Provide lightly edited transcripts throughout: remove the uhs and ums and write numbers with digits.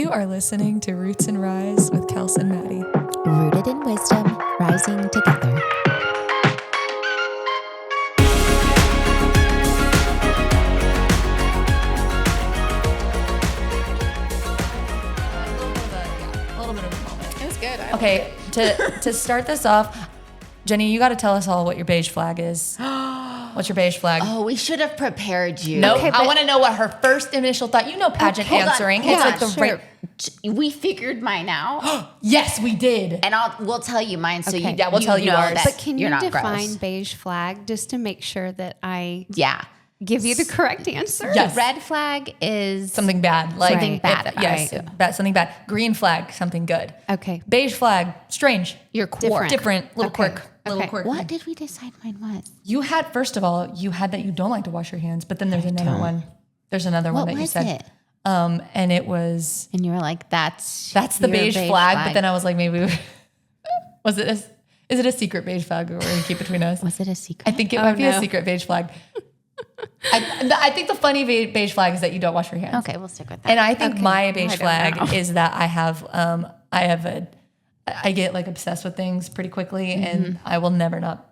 You are listening to Roots and Rise with Kels and Madi. Rooted in wisdom, rising together. A little bit of a moment. It was good. Okay, to start this off, Jenni, you got to tell us all what your beige flag is. What's your beige flag? Oh, we should have prepared you. Nope. Okay, I want to know what her first initial thought. You know, pageant answering. Hold on. It's like the right. We figured mine out, Yes, we did. and we'll tell you mine. So Okay. Yeah, we'll tell you know ours. that But can you're you not define gross. beige flag just to make sure that I Yeah. give you the correct answer? Yes. Red flag is Something bad. Like Something bad about Yes, you. something bad. Green flag, something good. Okay. Beige flag, strange. your quirk. Different, little Okay. quirk. Little Okay. quirk. What did we decide mine was? You had, first of all, that you don't like to wash your hands, but then there's another one. There's another one What that you was said. it? And it was, And you were like, that's the your beige flag. But then I was like, maybe, is it a secret beige flag or we're going to keep between us? was it a secret? I think it might be a no. secret beige flag. I think the funny beige flag is that you don't wash your hands. Okay, we'll stick with that. And I think my beige I don't flag know. is that I get like obsessed with things pretty quickly, and I will never not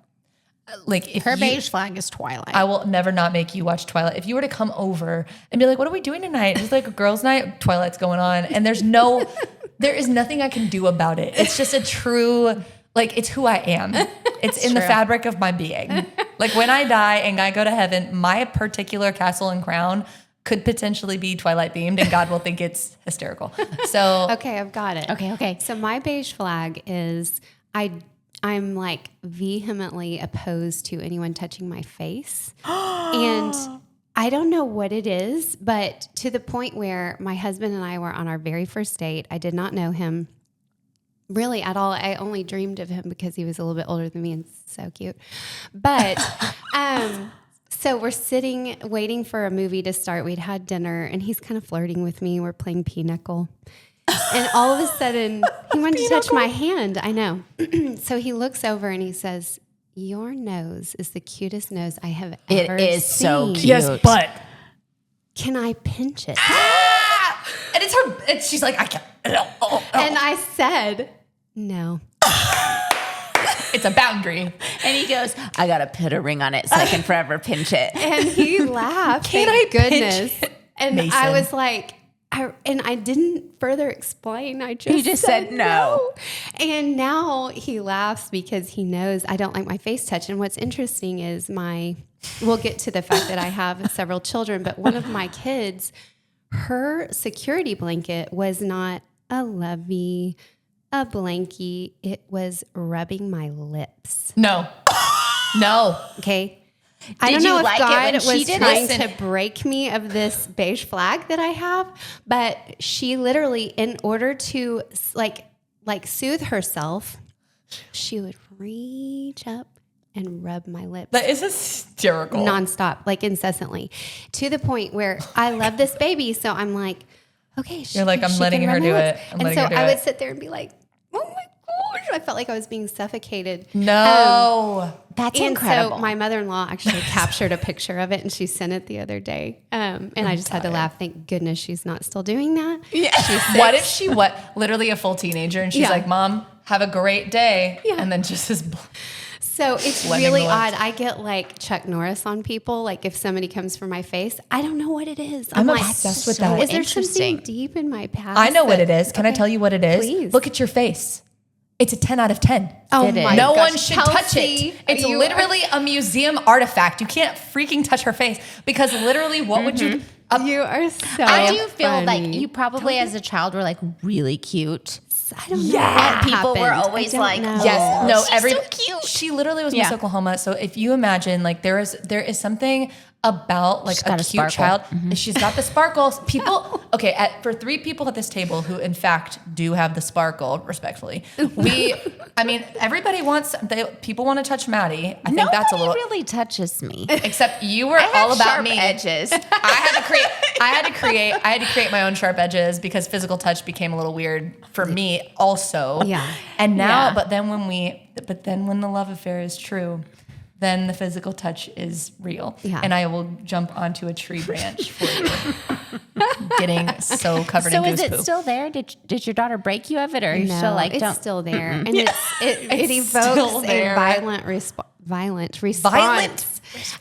like if Her you, beige flag is Twilight. I will never not make you watch Twilight. If you were to come over and be like, "What are we doing tonight?" It's like a girls' night. Twilight's going on, and there is nothing I can do about it. It's just a true, like, it's who I am. It's in the fabric of my being. Like when I die and I go to heaven, my particular castle and crown could potentially be Twilight themed, and God will think it's hysterical. So Okay, I've got it. Okay. So my beige flag is I'm like vehemently opposed to anyone touching my face. And I don't know what it is, but to the point where my husband and I were on our very first date. I did not know him really at all. I only dreamed of him because he was a little bit older than me and so cute. But so we're sitting waiting for a movie to start. We'd had dinner and he's kind of flirting with me. We're playing pinochle. And all of a sudden, he wanted to touch my hand. I know. So he looks over and he says, "Your nose is the cutest nose I have ever seen. It is so cute. yes, but Can I pinch it?" and it's her. And she's like, I can't. And I said, "No." It's a boundary. And he goes, I got to put a ring on it so I can forever pinch it. And he laughed. Can thank I pinch goodness. it, And Mason? I was like, I didn't further explain. I just He just said no. And now he laughs because he knows I don't like my face touched. And what's interesting is we'll get to the fact that I have several children, but one of my kids, her security blanket was not a lovey, a blankie. It was rubbing my lips. No. Okay. I Did don't know you if like it God when she was did it? trying Listen. to break me of this beige flag that I have, but she literally, in order to like soothe herself, she would reach up and rub my lips That is hysterical. nonstop, like incessantly, to the point where I love this baby. So I'm like, okay, You're like, I'm she letting can her rub my do lips. it. I'm And letting so her do I would it. sit there and be like, oh my gosh, I felt like I was being suffocated. No. That's And incredible. so my mother-in-law actually captured a picture of it and she sent it the other day. And I just had to laugh. Thank goodness she's not still doing that. yeah. What if she literally a full teenager and she's Yeah. like, "Mom, have a great day," Yeah. and then just is So it's Letting really the odd. lips. I get like Chuck Norris on people. Like if somebody comes for my face, I don't know what it is. I'm like, obsessed with so that. Is there Interesting. something deep in my past? I know what that- it is. Can I tell you what it is? Please. Look at your face. It's a 10 out of 10. Oh It is. my No gosh. one should touch Kelsey, it. It's you literally a museum artifact. You can't freaking touch her face because literally what would you... You are so I do feel funny. like you probably as a child were like really cute. I don't know. Yeah. what People were happened. always I don't like, know. Yes, no, she's so cute. She literally was Yeah. Miss Oklahoma. So if you imagine, like there is something about like She's a got a cute sparkle. child. She's got the sparkles. People, okay, for 3 people at this table who in fact do have the sparkle, respectfully, everybody wants. People want to touch Madi. I think Nobody that's a little. really touches me. Except you were I have all about sharp me. edges. I had to create my own sharp edges because physical touch became a little weird for me also. Yeah. And now, Yeah. but then when the love affair is true, then the physical touch is real. Yeah. And I will jump onto a tree branch for you. Getting so covered in So goose is it poop. still there? Did your daughter break you of it, or are you No, still like it's don't? still there, and it It's still evokes a there. violent response. Violent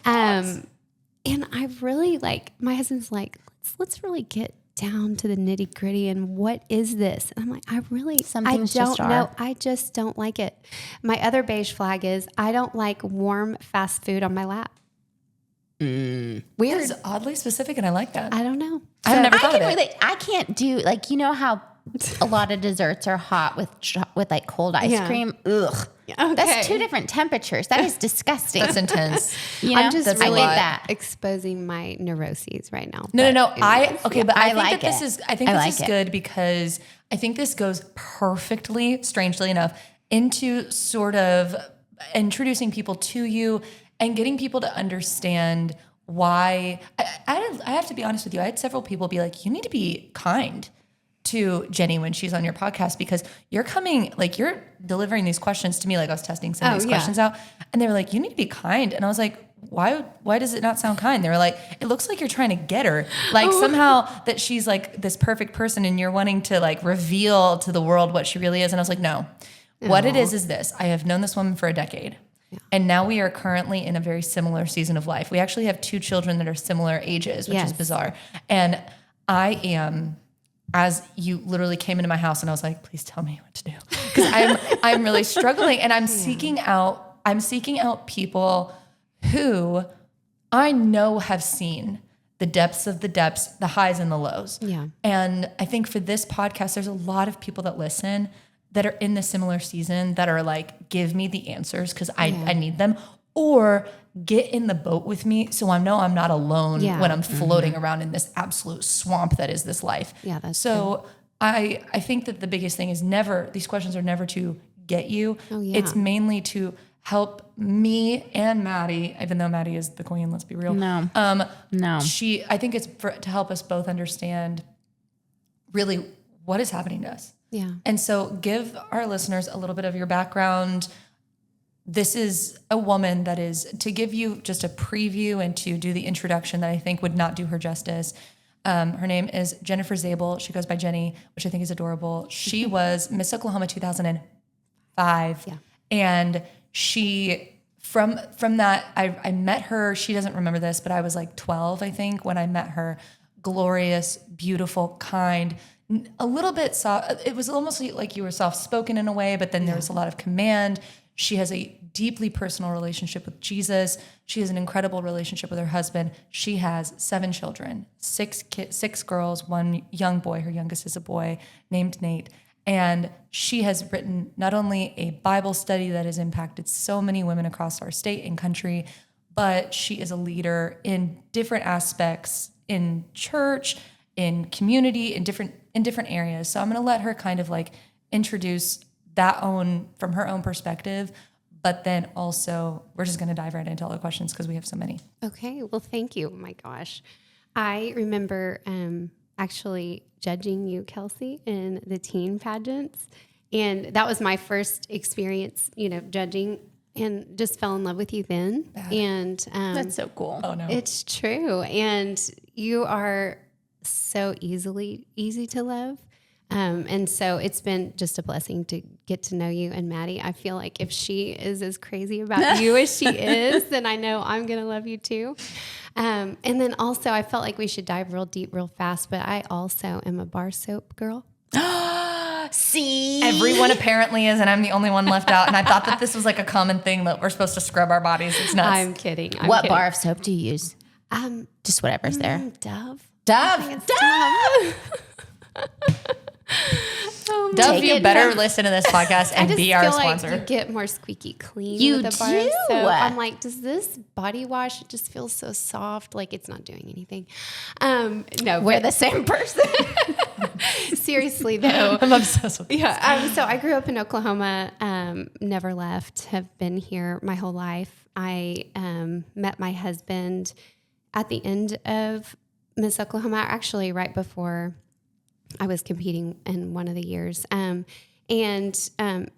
And I really my husband's like, let's really get down to the nitty gritty and what is this? And I'm like, Something's I don't just know. are. I just don't like it. My other beige flag is I don't like warm fast food on my lap. Weird. It's oddly specific, and I like that. I don't know. I've never thought I of can it. really. I can't do like how a lot of desserts are hot with like cold ice Yeah. cream. Ugh. Okay. That's 2 different temperatures. That is disgusting. That's intense. You know? I'm just That's a really lot. exposing my neuroses right now. No. But I anyways, okay, but I think like that this it. is. I think I this like is it. good because I think this goes perfectly, strangely enough, into sort of introducing people to you and getting people to understand why. I have to be honest with you. I had several people be like, "You need to be kind to Jenni when she's on your podcast because you're delivering these questions to me." Like I was testing some of these questions out, and they were like, "You need to be kind," and I was like, why does it not sound kind? They were like, it looks like you're trying to get her. Like somehow that she's like this perfect person and you're wanting to like reveal to the world what she really is. And I was like, no, what it is this. I have known this woman for a decade. Yeah. And now we are currently in a very similar season of life. We actually have 2 children that are similar ages, which is bizarre. And I am, as you literally came into my house and I was like, please tell me what to do. Because I'm really struggling and I'm seeking out people who I know have seen the depths, the highs and the lows. Yeah. And I think for this podcast, there's a lot of people that listen that are in the similar season that are like, give me the answers because I need them, or get in the boat with me so I know I'm not alone when I'm floating around in this absolute swamp that is this life. Yeah, that's so I think that the biggest thing is these questions are never to get you. Oh, yeah. It's mainly to help me and Maddie, even though Maddie is the queen, let's be real. No. I think it's to help us both understand really what is happening to us. Yeah. And so give our listeners a little bit of your background. This is a woman that is, to give you just a preview and to do the introduction that I think would not do her justice. Her name is Jenni Zabel. She goes by Jenni, which I think is adorable. She was Miss Oklahoma 2005. Yeah. And she, from that, I met her. She doesn't remember this, but I was like 12, I think, when I met her. Glorious, beautiful, kind, a little bit soft. It was almost like you were soft-spoken in a way, but then there was a lot of command. She has a deeply personal relationship with Jesus. She has an incredible relationship with her husband. She has 7 children, 6 girls, 1 young boy. Her youngest is a boy named Nate. And she has written not only a Bible study that has impacted so many women across our state and country, but she is a leader in different aspects in church, in community, in different areas. So I'm going to let her kind of like introduce from her own perspective, but then also we're just going to dive right into all the questions because we have so many. Okay. Well, thank you. Oh my gosh. I remember actually judging you, Kelsey, in the teen pageants. And that was my first experience, judging, and just fell in love with you then. And That's so cool. Oh no. it's true. And you are so easy to love. And so it's been just a blessing to get to know you. And Maddie, I feel like if she is as crazy about you as she is, then I know I'm going to love you too. And then also I felt like we should dive real deep, real fast, but I also am a bar soap girl. See? Everyone apparently is, and I'm the only one left out. And I thought that this was like a common thing that we're supposed to scrub our bodies. It's nuts. I'm kidding. What bar of soap do you use? Just whatever's there. Dove. Dove. Dove, you better listen to this podcast and be our sponsor. Like you get more squeaky clean. You with the bar do. soap. I'm like, does this body wash? It just feels so soft. Like it's not doing anything. No, We're the same person. seriously though. I'm obsessed with this. Yeah. So I grew up in Oklahoma. Never left. Have been here my whole life. I met my husband at the end of Miss Oklahoma, actually right before I was competing in one of the years. And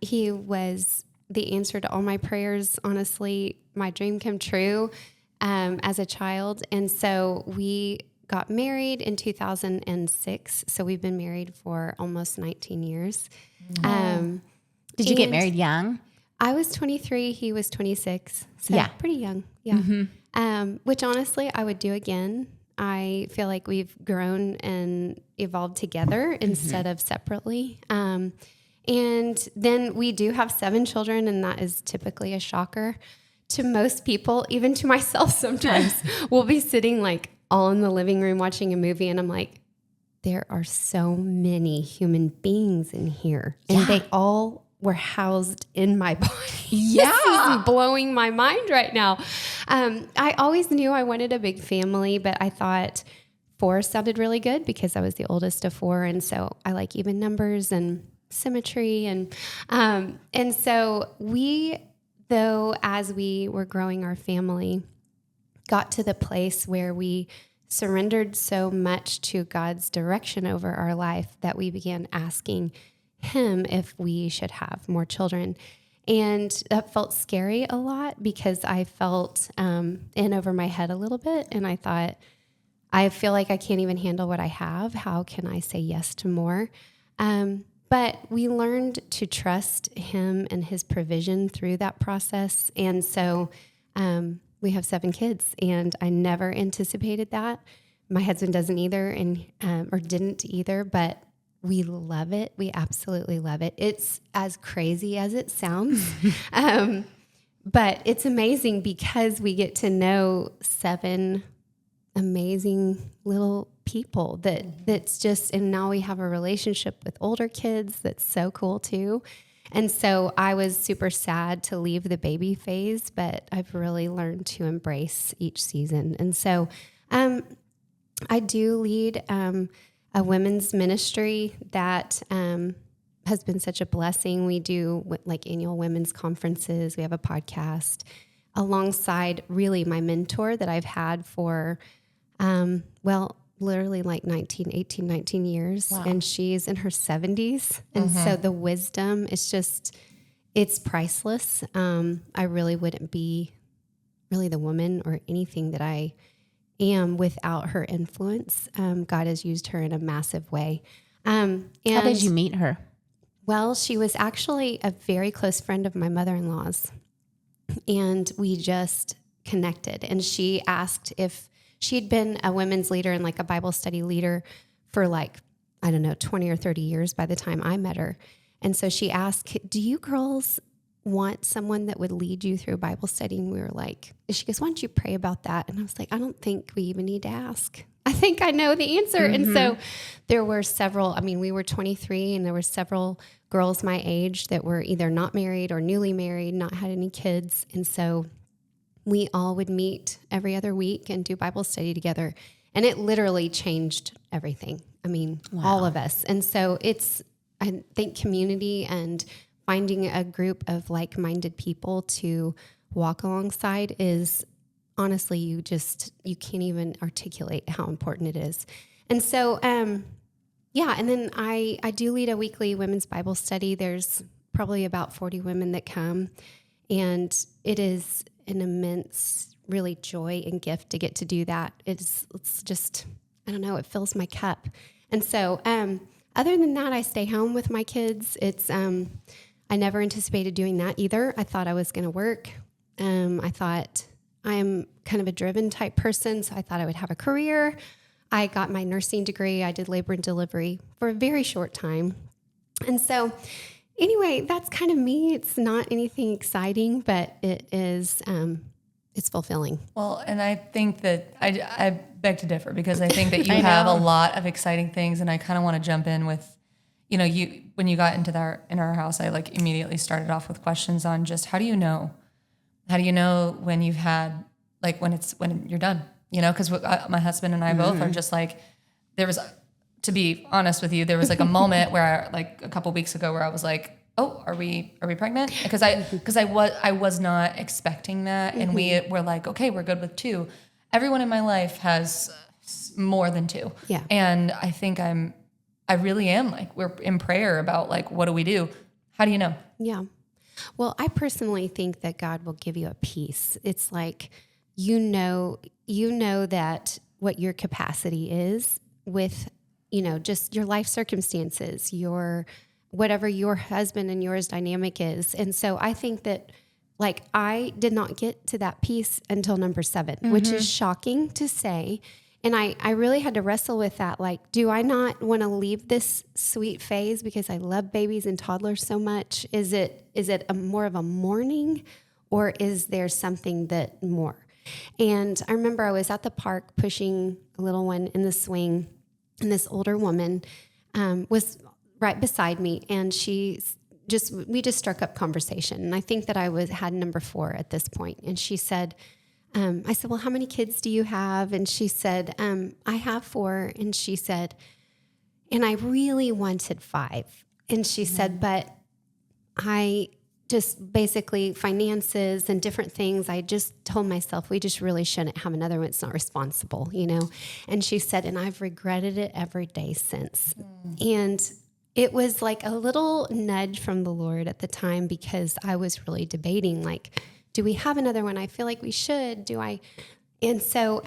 he was the answer to all my prayers. Honestly, my dream came true as a child. And so we got married in 2006. So we've been married for almost 19 years. Did you get married young? I was 23. He was 26. So pretty young. Yeah. Which honestly, I would do again. I feel like we've grown and evolved together instead of separately. And then we do have 7 children, and that is typically a shocker to most people, even to myself sometimes. We'll be sitting like all in the living room watching a movie, and I'm like, there are so many human beings in here, and they all were housed in my body. Yeah. This is blowing my mind right now. I always knew I wanted a big family, but I thought 4 sounded really good because I was the oldest of 4. And so I like even numbers and symmetry. And so we, though, as we were growing our family, got to the place where we surrendered so much to God's direction over our life that we began asking Him if we should have more children. And that felt scary a lot because I felt in over my head a little bit. And I thought, I feel like I can't even handle what I have. How can I say yes to more? But we learned to trust Him and His provision through that process. And so we have 7 kids, and I never anticipated that. My husband doesn't either, and or didn't either, but we love it. We absolutely love it. It's as crazy as it sounds, but it's amazing because we get to know 7 amazing little people that's just, and now we have a relationship with older kids that's so cool too. And so I was super sad to leave the baby phase, but I've really learned to embrace each season. And so I do lead a women's ministry that has been such a blessing. We do like annual women's conferences. We have a podcast alongside really my mentor that I've had for, literally like 18, 19 years. Wow. And she's in her 70s. And so the wisdom is just, it's priceless. I really wouldn't be really the woman or anything that I am without her influence. God has used her in a massive way. And how did you meet her? Well, she was actually a very close friend of my mother-in-law's, and we just connected. And she asked if she'd been a women's leader and like a Bible study leader for like, I don't know, 20 or 30 years by the time I met her. And so she asked, do you girls want someone that would lead you through Bible study? And we were like, she goes, why don't you pray about that? And I was like, I don't think we even need to ask. I think I know the answer. And so there were several, we were 23 and there were several girls my age that were either not married or newly married, not had any kids. And so we all would meet every other week and do Bible study together. And it literally changed everything. All of us. And so it's, I think, community and finding a group of like-minded people to walk alongside is honestly, you can't even articulate how important it is. And so, and then I do lead a weekly women's Bible study. There's probably about 40 women that come, and it is an immense, really joy and gift to get to do that. It's just, I don't know, it fills my cup. And so, other than that, I stay home with my kids. It's, I never anticipated doing that either. I thought I was going to work. I thought I am kind of a driven type person, so I thought I would have a career. I got my nursing degree. I did labor and delivery for a very short time. And so anyway, that's kind of me. It's not anything exciting, but it is, it's fulfilling. Well, and I think that I beg to differ because I think that you have a lot of exciting things, and I kind of want to jump in with, when you got into in our house, I like immediately started off with questions on just how do you know? How do you know when you've had, like when you're done, because my husband and I both are just like, there was, to be honest with you, there was like a moment where like a couple weeks ago where I was like, oh, are we pregnant? Because I was not expecting that. And we were like, okay, we're good with 2. Everyone in my life has more than 2. Yeah. And I think I really am like, we're in prayer about like, what do we do? How do you know? Yeah. Well, I personally think that God will give you a peace. It's like, you know that what your capacity is with, just your life circumstances, whatever your husband and yours dynamic is. And so I think that, like, I did not get to that peace until number 7, which is shocking to say. And I really had to wrestle with that. Like, do I not want to leave this sweet phase because I love babies and toddlers so much? Is it more of a mourning, or is there something that more? And I remember I was at the park pushing a little one in the swing, and this older woman was right beside me, and we just struck up conversation. And I think that I had number 4 at this point. And she said, I said, well, how many kids do you have? And she said, I have 4. And she said, and I really wanted 5. And she said, but I just basically finances and different things. I just told myself, we just really shouldn't have another one. It's not responsible, And she said, and I've regretted it every day since. And it was like a little nudge from the Lord at the time, because I was really debating, like, do we have another one? I feel like we should. And so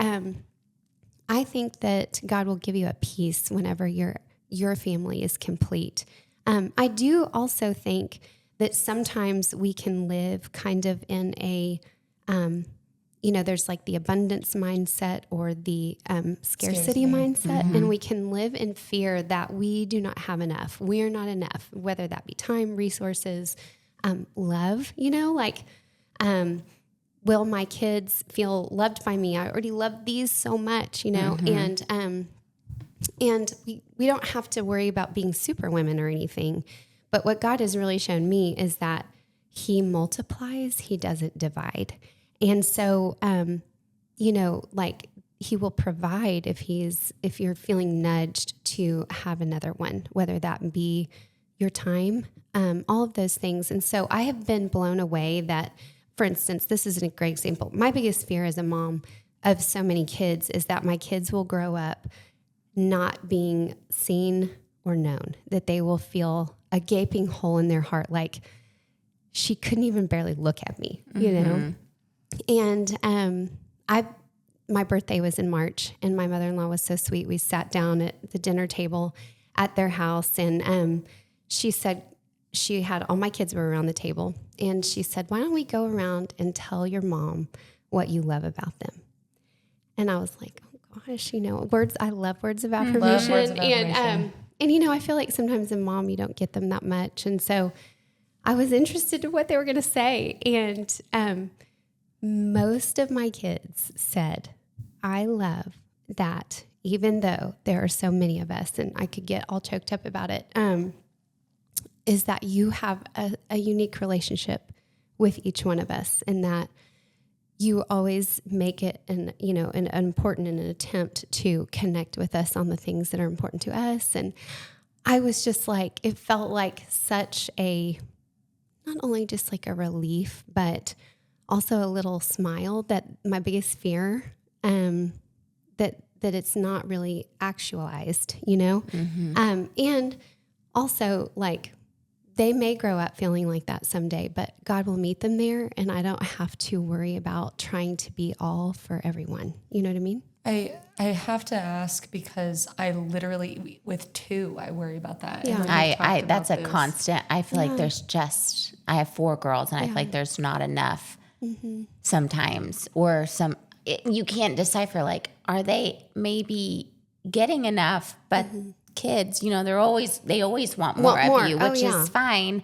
I think that God will give you a peace whenever your family is complete. I do also think that sometimes we can live kind of in a, there's like the abundance mindset or the scarcity mindset, and we can live in fear that we do not have enough. We are not enough, whether that be time, resources, love, will my kids feel loved by me? I already love these so much, and we don't have to worry about being super women or anything. But what God has really shown me is that He multiplies, He doesn't divide. And so, like, He will provide if you're feeling nudged to have another one, whether that be your time, all of those things. And so I have been blown away that, for instance, this is a great example. My biggest fear as a mom of so many kids is that my kids will grow up not being seen or known, that they will feel a gaping hole in their heart, like, she couldn't even barely look at me, And my birthday was in March, and my mother-in-law was so sweet. We sat down at the dinner table at their house, and she said, she had all my kids were around the table, and she said, why don't we go around and tell your mom what you love about them? And I was like, oh gosh, words. I love words of affirmation. And I feel like sometimes a mom, you don't get them that much. And so I was interested in what they were going to say. And most of my kids said, I love that, even though there are so many of us, and I could get all choked up about it, is that you have a unique relationship with each one of us, and that you always make it an important and an attempt to connect with us on the things that are important to us. And I was just like, it felt like such not only just like a relief, but also a little smile, that my biggest fear, that it's not really actualized, and also, like, they may grow up feeling like that someday, but God will meet them there, and I don't have to worry about trying to be all for everyone. You know what I mean? I have to ask, because I literally, with 2, I worry about that. Yeah. I that's a constant. I feel like I have 4 girls, and I feel like there's not enough sometimes, or you can't decipher, like, are they maybe getting enough, but kids, they always want more of you, which is fine.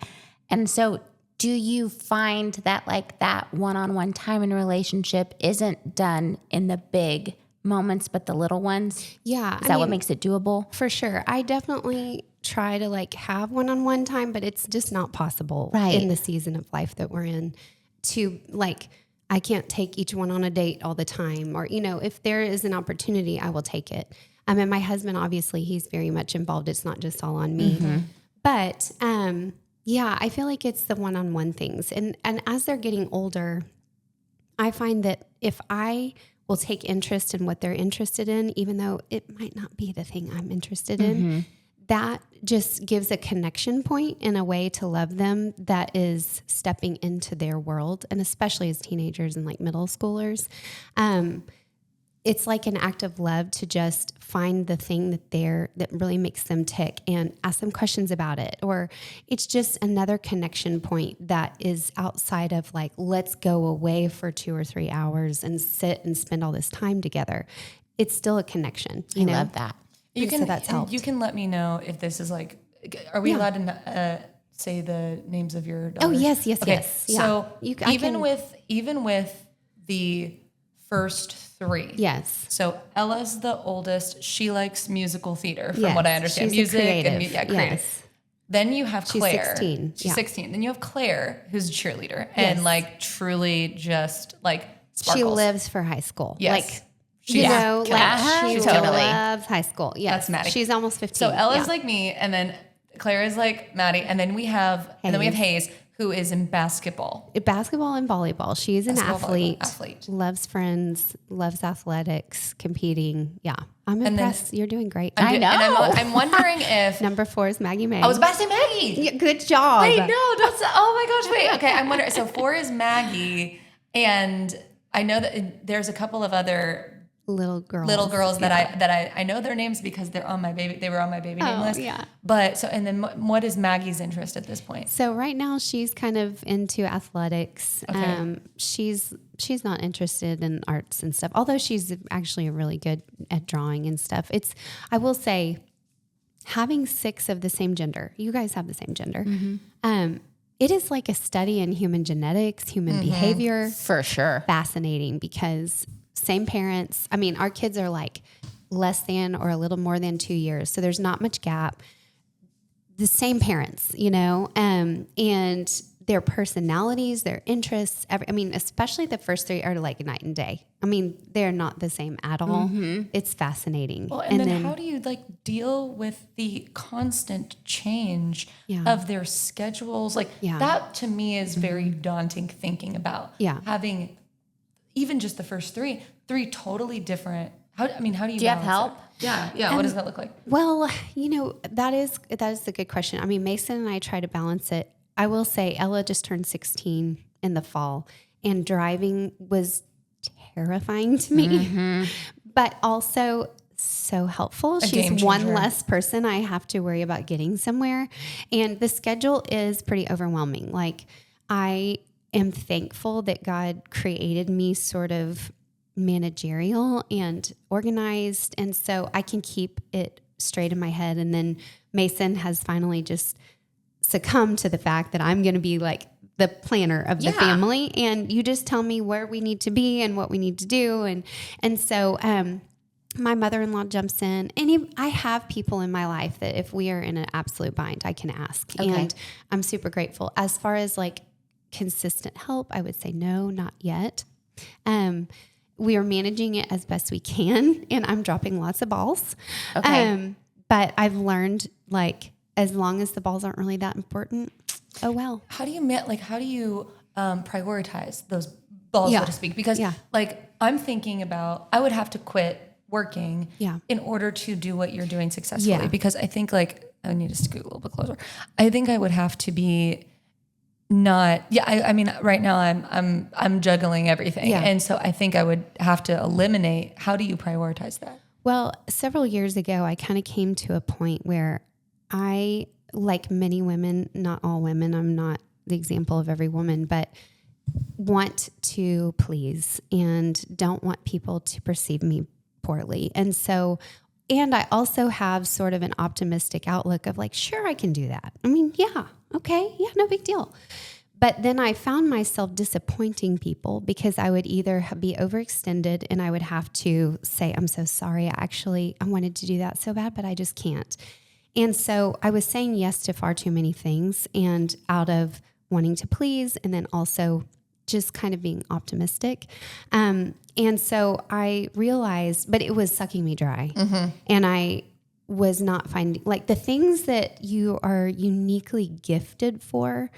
And so do you find that, like, that one-on-one time in a relationship isn't done in the big moments, but the little ones? Yeah. Is that what makes it doable? For sure. I definitely try to, like, have one-on-one time, but it's just not possible in the season of life that we're in to, like, I can't take each one on a date all the time, or, if there is an opportunity, I will take it. And my husband, obviously, he's very much involved. It's not just all on me. But, I feel like it's the one-on-one things. And as they're getting older, I find that if I will take interest in what they're interested in, even though it might not be the thing I'm interested in, that just gives a connection point and a way to love them that is stepping into their world. And especially as teenagers and like middle schoolers, it's like an act of love to just find the thing that really makes them tick and ask them questions about it. Or it's just another connection point that is outside of like, let's go away for 2 or 3 hours and sit and spend all this time together. It's still a connection. You know? love that. So that's helped. You can let me know if this is like, are we allowed to say the names of your daughters? Oh, yes. Okay. Yeah. So even with the first 3. Yes. So Ella's the oldest. She likes musical theater, from Yes, what I understand. she's Music creative. and creative. Yes. Then you have She's Claire. 16. She's Yeah. 16. Then you have Claire, who's a cheerleader, Yes. and like truly just like sparkles. She lives for high school. Yes. Like, She's you know, killing like it. she She's killing it. loves high school. Yes. That's Maddie. She's almost 15. So Ella's Yeah. like me, and then Claire is like Maddie, and then we have Hayes, who is in basketball. Basketball and volleyball. She's an Basketball, athlete. Loves friends, loves athletics, competing. Yeah. I'm impressed. You're doing great. I know. And I'm wondering if Number 4 is Maggie May. I was about to say Maggie. Yeah, good job. Wait, no, don't say. Oh my gosh, wait. Okay, I'm wondering. So 4 is Maggie, and I know that there's a couple of other Little girls that I know their names because they're on my baby. They were on my baby name list. Yeah. But so, and then what is Maggie's interest at this point? So right now she's kind of into athletics. Okay. She's not interested in arts and stuff, although she's actually really good at drawing and stuff. I will say, having 6 of the same gender, you guys have the same gender. It is like a study in human genetics, human behavior. For sure. Fascinating because same parents. I mean, our kids are like less than or a little more than 2 years. So there's not much gap. The same parents, you know, and their personalities, their interests, especially the first 3 are like night and day. I mean, they're not the same at all. It's fascinating. Well, and then how do you like deal with the constant change of their schedules? Like that to me is very daunting thinking about having even just the first 3 totally different. How do you Do you have help? Yeah. What does that look like? Well, you know, that is a good question. I mean, Mason and I try to balance it. I will say Ella just turned 16 in the fall, and driving was terrifying to me, but also so helpful. She's one less person I have to worry about getting somewhere. And the schedule is pretty overwhelming. Like, I am thankful that God created me sort of managerial and organized. And so I can keep it straight in my head. And then Mason has finally just succumbed to the fact that I'm going to be like the planner of the family. And you just tell me where we need to be and what we need to do. And so, my mother-in-law jumps in, and I have people in my life that if we are in an absolute bind, I can ask. Okay. And I'm super grateful. As far as like consistent help, I would say no, not yet. We are managing it as best we can, and I'm dropping lots of balls. Okay. But I've learned, like, as long as the balls aren't really that important, oh well. How do you prioritize those balls, so to speak? Because like I'm thinking about, I would have to quit working in order to do what you're doing successfully. Because I think like, I need to scoot a little bit closer. I think I would have to be I mean, right now I'm juggling everything. Yeah. And so I think I would have to eliminate. How do you prioritize that? Well, several years ago, I kind of came to a point where I, like many women, not all women, I'm not the example of every woman, but want to please and don't want people to perceive me poorly. And so, and I also have sort of an optimistic outlook of like, sure, I can do that. I mean, okay, no big deal. But then I found myself disappointing people because I would either be overextended and I would have to say, I'm so sorry. I wanted to do that so bad, but I just can't. And so I was saying yes to far too many things, and out of wanting to please and then also just kind of being optimistic. And so I realized, but it was sucking me dry. And I was not finding, like, the things that you are uniquely gifted for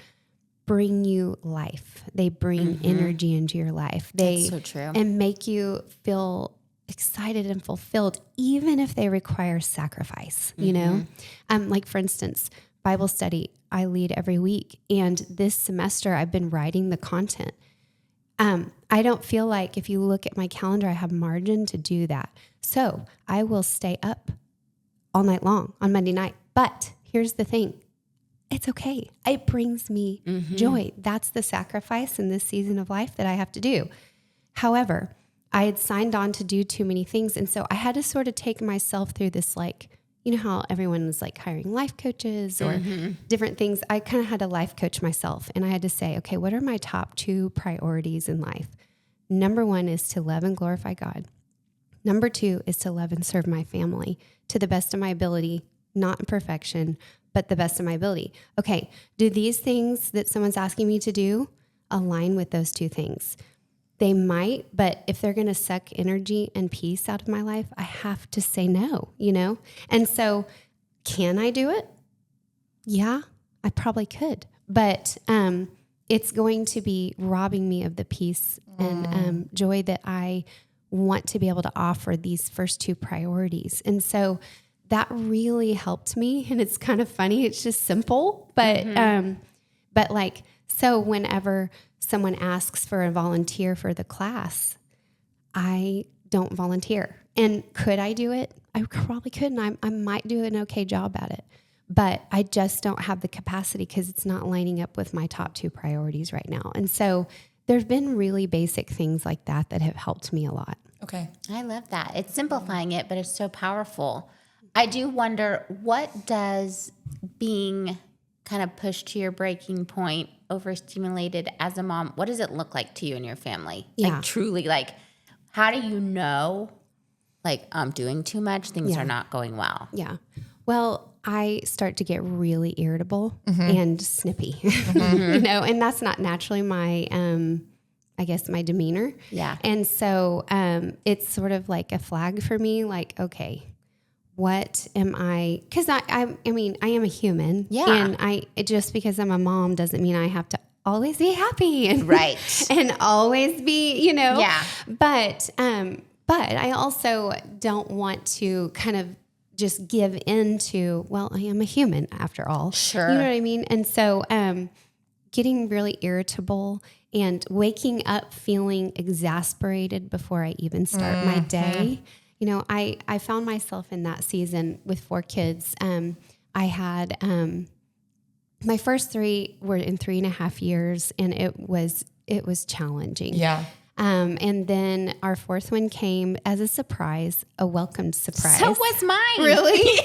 bring you life. They bring energy into your life. That's so true. And make you feel excited and fulfilled, even if they require sacrifice, you know? Like for instance, Bible study I lead every week. And this semester I've been writing the content. I don't feel like if you look at my calendar, I have margin to do that. So I will stay up all night long on Monday night. But here's the thing. It's okay. It brings me joy. That's the sacrifice in this season of life that I have to do. However, I had signed on to do too many things. And so I had to sort of take myself through this, like, you know how everyone was like hiring life coaches or different things. I kind of had to life coach myself. And I had to say, okay, what are my top 2 priorities in life? Number 1 is to love and glorify God. Number 2 is to love and serve my family to the best of my ability, not in perfection, but the best of my ability. Okay, do these things that someone's asking me to do align with those 2 things? They might, but if they're going to suck energy and peace out of my life, I have to say no, you know? And so can I do it? Yeah, I probably could, but it's going to be robbing me of the peace and joy that I want to be able to offer these first 2 priorities. And so that really helped me. And it's kind of funny. It's just simple, but like, so whenever someone asks for a volunteer for the class, I don't volunteer. And could I do it? I probably could. And I might do an okay job at it, but I just don't have the capacity because it's not lining up with my top 2 priorities right now. And so there's been really basic things like that that have helped me a lot. Okay. I love that. It's simplifying it, but it's so powerful. I do wonder, what does being kind of pushed to your breaking point, overstimulated as a mom, what does it look like to you and your family? Yeah. Like truly, like, how do you know, like, I'm doing too much, things are not going well? Yeah. Well, I start to get really irritable and snippy, you know, and that's not naturally my, I guess my demeanor. Yeah. And so, it's sort of like a flag for me, like, okay, what am I, cause I mean, I am a human. Yeah. And just because I'm a mom doesn't mean I have to always be happy and, Right. and always be, you know, Yeah. but I also don't want to kind of just give in to, well, I am a human after all. Sure. You know what I mean? And so, getting really irritable and waking up feeling exasperated before I even start my day. You know, I found myself in that season with 4 kids. I had, my first 3 were in 3.5 years, and it was challenging. Yeah. And then our 4th one came as a surprise, a welcomed surprise. So was mine. Really?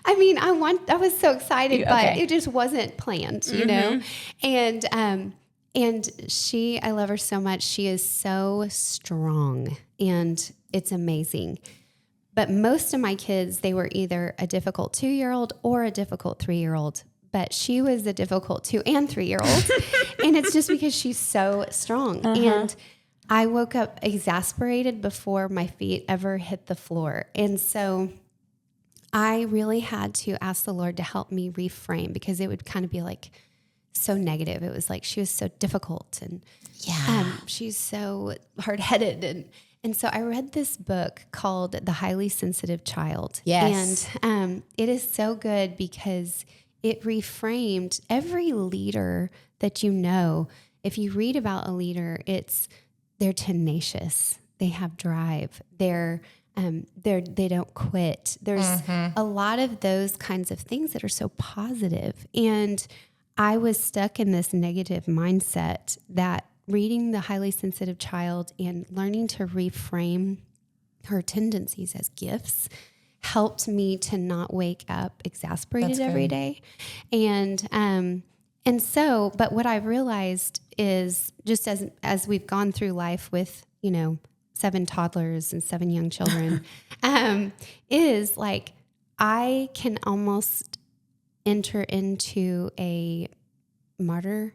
I mean, I was so excited, but Okay. it just wasn't planned, you know? And I love her so much. She is so strong, and it's amazing. But most of my kids, they were either a difficult 2-year-old or a difficult 3-year-old. But she was a difficult 2 and 3-year-old. And it's just because she's so strong. And I woke up exasperated before my feet ever hit the floor. And so I really had to ask the Lord to help me reframe, because it would kind of be like so negative. It was like she was so difficult, and she's so hard-headed. And so I read this book called The Highly Sensitive Child. Yes. And it is so good because it reframed every leader that you know. If you read about a leader, they're tenacious. They have drive. They don't quit. There's a lot of those kinds of things that are so positive. And I was stuck in this negative mindset that reading The Highly Sensitive Child and learning to reframe her tendencies as gifts helped me to not wake up exasperated every day. And so, but what I've realized is, just as we've gone through life with, 7 toddlers and 7 young children, is like, I can almost enter into a martyr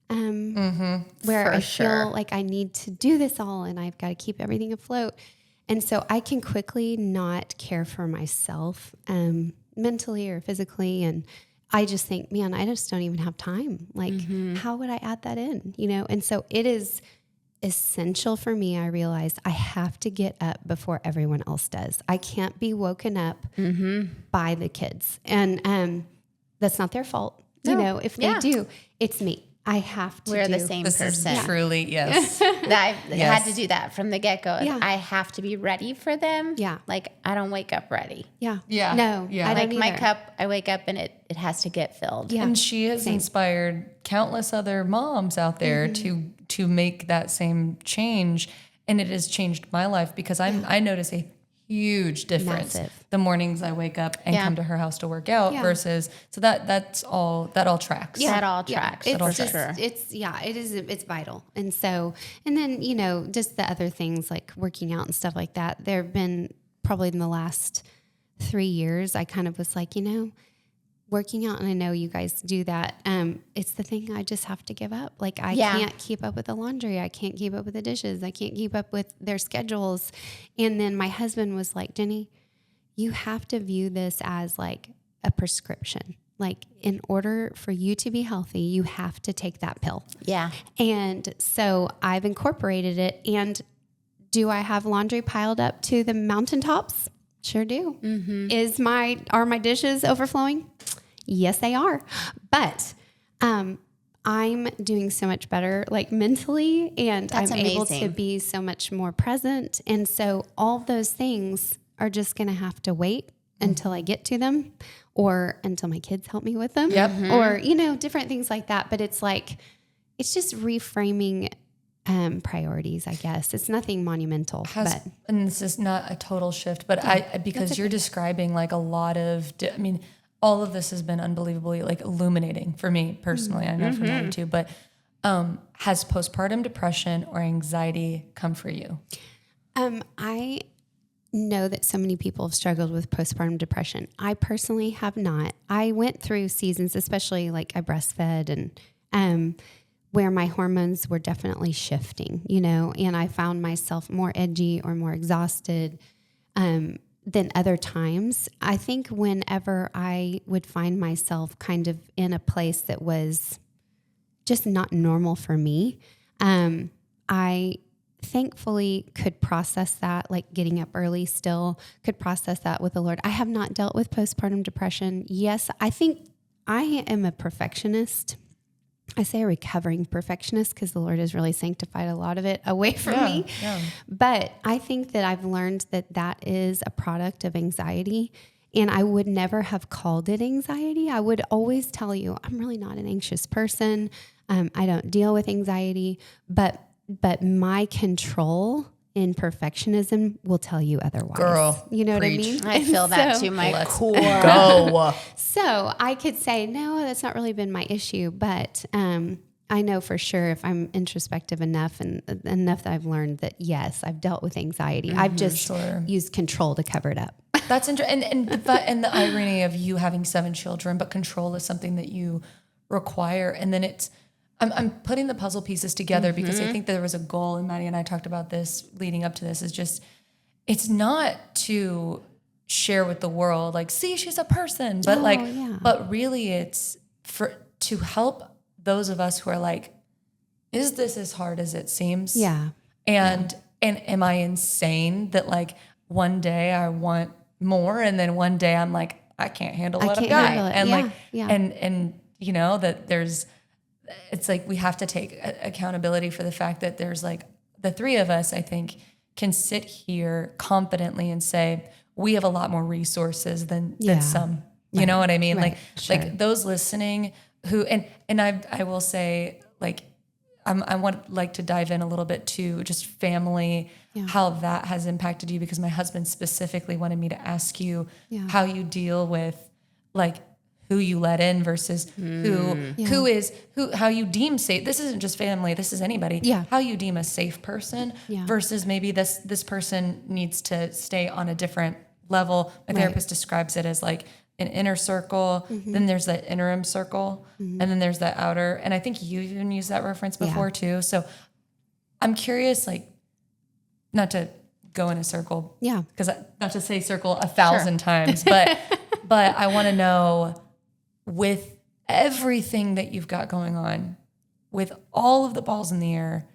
where I feel like I need to do this all and I've got to keep everything afloat. And so I can quickly not care for myself mentally or physically. And I just think, man, I just don't even have time. Like, how would I add that in? And so it's essential for me. I realized I have to get up before everyone else does. I can't be woken up by the kids. And that's not their fault. You know, if they do, it's me. I have to We're do. the same This person. is truly, yes. I've had to do that from the get-go. Yeah. I have to be ready for them. Yeah. Like, I don't wake up ready. Yeah. Yeah. No, Yeah. I Like don't my either. cup, I wake up and it has to get filled. Yeah. And she has inspired countless other moms out there to make that same change. And it has changed my life because I notice a huge difference Massive. the mornings I wake up and come to her house to work out versus that all tracks. That all tracks. It's for just, sure. it's vital. And so, and then, you know, just the other things like working out and stuff like that, there have been probably in the last 3 years, I kind of was like, you know, working out, and I know you guys do that. It's the thing I just have to give up. Like I can't keep up with the laundry. I can't keep up with the dishes. I can't keep up with their schedules. And then my husband was like, Jenni, you have to view this as like a prescription. Like in order for you to be healthy, you have to take that pill. Yeah. And so I've incorporated it. And do I have laundry piled up to the mountaintops? Sure do. Mm-hmm. Are my dishes overflowing? Yes, they are. But I'm doing so much better, like mentally, and That's I'm able amazing. to be so much more present. And so all those things are just going to have to wait until I get to them, or until my kids help me with them, or you know, different things like that. But it's like it's just reframing priorities, I guess. It's nothing monumental, but And this is not a total shift, but because you're describing like a lot of, I mean, all of this has been unbelievably like illuminating for me personally. I know for Maddie too, but has postpartum depression or anxiety come for you? I know that so many people have struggled with postpartum depression. I personally have not. I went through seasons, especially like I breastfed and where my hormones were definitely shifting, you know, and I found myself more edgy or more exhausted than other times. I think whenever I would find myself kind of in a place that was just not normal for me, I thankfully could process that, like getting up early still, could process that with the Lord. I have not dealt with postpartum depression. Yes, I think I am a perfectionist. I say a recovering perfectionist because the Lord has really sanctified a lot of it away from me. Yeah. But I think that I've learned that that is a product of anxiety. And I would never have called it anxiety. I would always tell you, I'm really not an anxious person. I don't deal with anxiety. But my control in perfectionism will tell you otherwise. Girl, you know preach. what I mean? I feel that So- to my Let's core. go. So I could say, no, that's not really been my issue. But I know for sure if I'm introspective enough and enough that I've learned that, yes, I've dealt with anxiety. I've just used control to cover it up. That's interesting. And the irony of you having 7 children, but control is something that you require. And then I'm putting the puzzle pieces together because I think there was a goal, and Maddie and I talked about this leading up to this, is just, it's not to share with the world, like, see, she's a person, but but really it's to help those of us who are like, is this as hard as it seems? Yeah. And am I insane that like one day I want more and then one day I'm like, I can't handle what I've got. handle it. And Yeah, like, yeah. and you know, that it's like, we have to take accountability for the fact that there's like the 3 of us, I think, can sit here confidently and say, we have a lot more resources than some, you know what I mean? Right. Like those listening who, and I will say, like, I want like to dive in a little bit to just family, how that has impacted you, because my husband specifically wanted me to ask you how you deal with like who you let in versus how you deem safe. This isn't just family. This is anybody. Yeah. How you deem a safe person versus maybe this person needs to stay on a different level. My therapist describes it as like an inner circle, then there's that interim circle, and then there's that outer. And I think you even used that reference before too. So I'm curious, like, not to go in a circle, because not to say circle 1,000 times, but I want to know, with everything that you've got going on, with all of the balls in the air,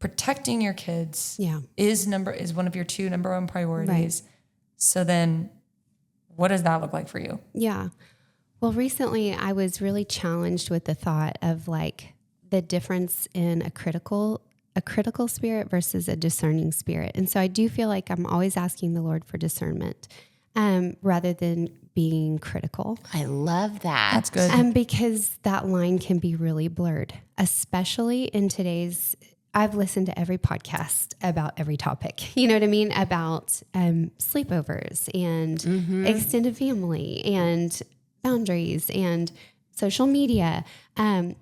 protecting your kids Yeah. is one of your two number one priorities. Right. So then what does that look like for you? Yeah. Well, recently I was really challenged with the thought of like the difference in a critical spirit versus a discerning spirit. And so I do feel like I'm always asking the Lord for discernment, rather than being critical. I love that. That's good. Because that line can be really blurred, especially in today's. I've listened to every podcast about every topic, you know what I mean? About sleepovers and extended family and boundaries and social media. And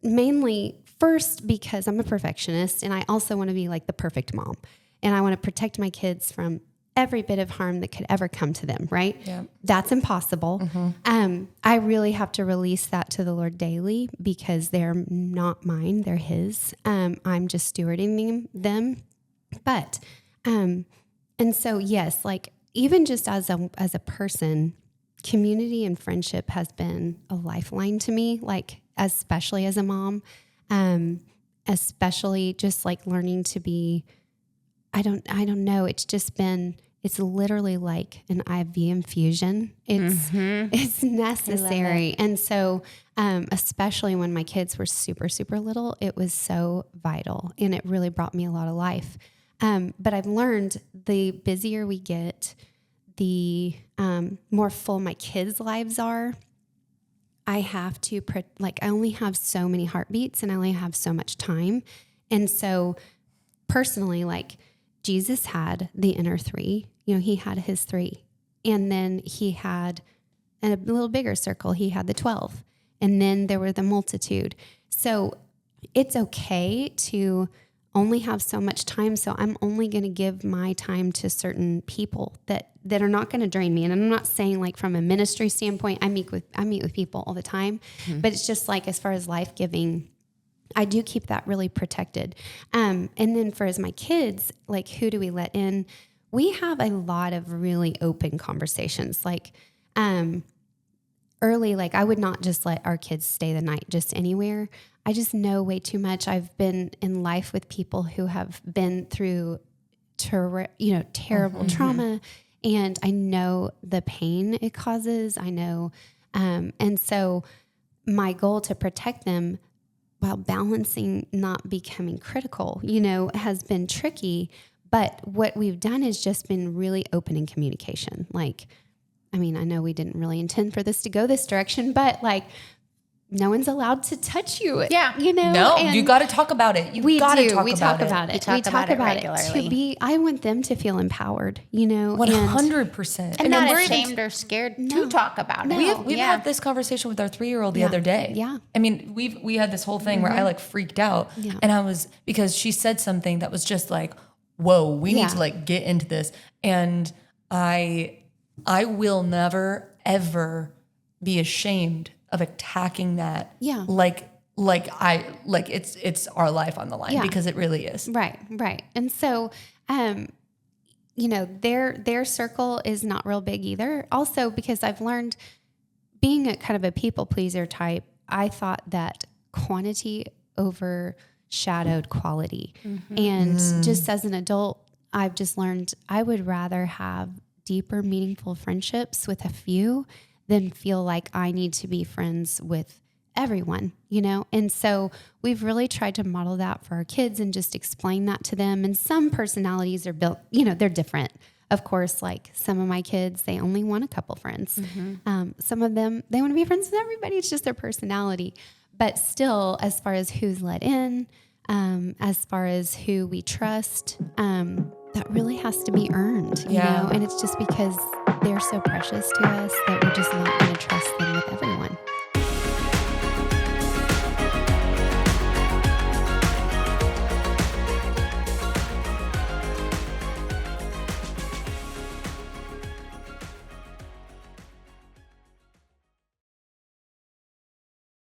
mainly first because I'm a perfectionist and I also want to be like the perfect mom. And I want to protect my kids from every bit of harm that could ever come to them, right? Yeah. That's impossible. I really have to release that to the Lord daily because they're not mine, they're His. I'm just stewarding them. But, and so yes, like even just as a person, community and friendship has been a lifeline to me, like especially as a mom, especially just like learning to be, I don't know. It's literally like an IV infusion. It's necessary. And so, especially when my kids were super, super little, it was so vital and it really brought me a lot of life. But I've learned the busier we get, the more full my kids' lives are. I have to, I only have so many heartbeats and I only have so much time. And so personally, like, Jesus had the inner three, he had his 3, and then he had a little bigger circle. He had the 12, and then there were the multitude. So it's okay to only have so much time. So I'm only going to give my time to certain people that are not going to drain me. And I'm not saying like from a ministry standpoint, I meet with people all the time, but it's just like, as far as life giving, I do keep that really protected. And then for as my kids, like, who do we let in? We have a lot of really open conversations. Like, early, like I would not just let our kids stay the night just anywhere. I just know way too much. I've been in life with people who have been through, terrible trauma, and I know the pain it causes. I know, and so my goal to protect them while balancing not becoming critical, has been tricky. But what we've done is just been really open in communication. Like, I mean, I know we didn't really intend for this to go this direction, but like, no one's allowed to touch you. Yeah. No, you got to talk about it. We talk about it. We talk about it regularly. I want them to feel empowered, 100%. And not ashamed or scared to talk about it. We've had this conversation with our 3-year-old the other day. Yeah. I mean, we had this whole thing where I like freaked out, and because she said something that was just like, whoa, we need to like get into this. And I will never, ever be ashamed of attacking that. Yeah. It's our life on the line, because it really is. Right. And so, their circle is not real big either. Also, because I've learned, being a kind of a people pleaser type, I thought that quantity overshadowed quality. And just as an adult, I've just learned I would rather have deeper, meaningful friendships with a few than feel like I need to be friends with everyone, And so we've really tried to model that for our kids and just explain that to them. And some personalities are built, they're different. Of course, like some of my kids, they only want a couple friends. Some of them, they want to be friends with everybody. It's just their personality. But still, as far as who's let in, as far as who we trust, that really has to be earned, you know? And it's just because they're so precious to us that